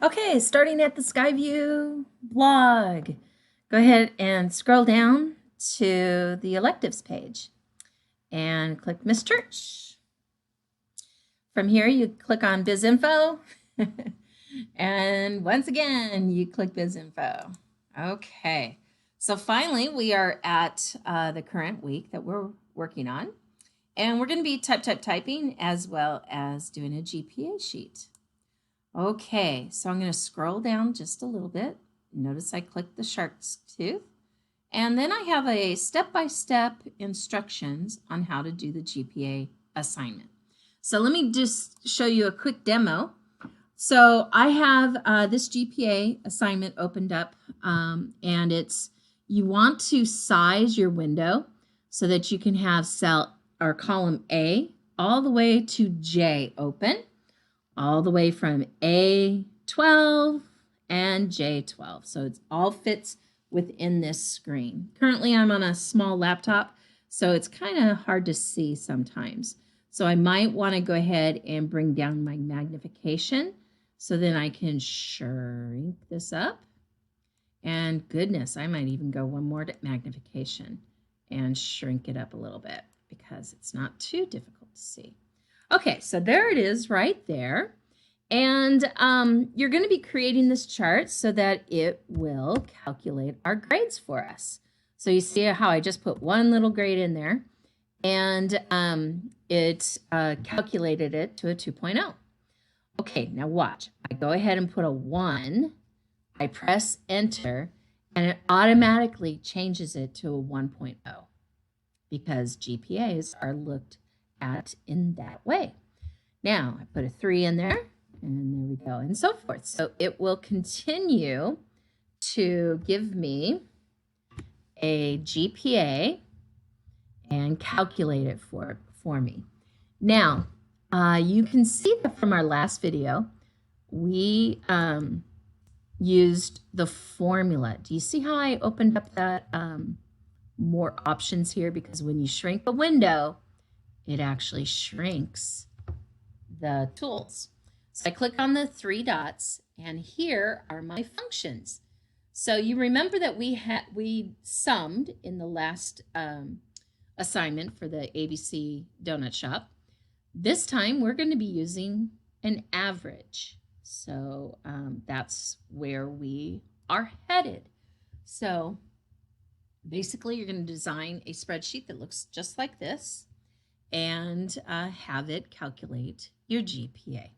Okay, starting at the Skyview blog. Go ahead and scroll down to the electives page and click Miss Church. From here, you click on Biz Info. And once again, you click Biz Info. Okay, so finally, we are at the current week that we're working on. And we're going to be typing as well as doing a GPA sheet. Okay, so I'm going to scroll down just a little bit. Notice I clicked the shark's tooth. And then I have a step-by-step instructions on how to do the GPA assignment. So let me just show you a quick demo. So I have this GPA assignment opened up, and you want to size your window so that you can have cell or column A all the way to J open, all the way from A12 and J12. So it all fits within this screen. Currently, I'm on a small laptop, so it's kind of hard to see sometimes. So I might want to go ahead and bring down my magnification so then I can shrink this up. And goodness, I might even go one more magnification and shrink it up a little bit because it's not too difficult to see. Okay, so there it is right there. And you're going to be creating this chart so that it will calculate our grades for us. So you see how I just put one little grade in there, and it calculated it to a 2.0. Okay, now watch. I go ahead and put a 1. I press enter, and it automatically changes it to a 1.0 because GPAs are looked at in that way. Now, I put a 3 in there, and there we go, and so forth. So it will continue to give me a GPA and calculate it for me. Now, you can see that from our last video, we used the formula. Do you see how I opened up that more options here? Because when you shrink the window, it actually shrinks the tools. So I click on the 3 dots, and here are my functions. So you remember that we summed in the last assignment for the ABC Donut Shop. This time we're going to be using an average. So that's where we are headed. So basically you're going to design a spreadsheet that looks just like this and have it calculate your GPA.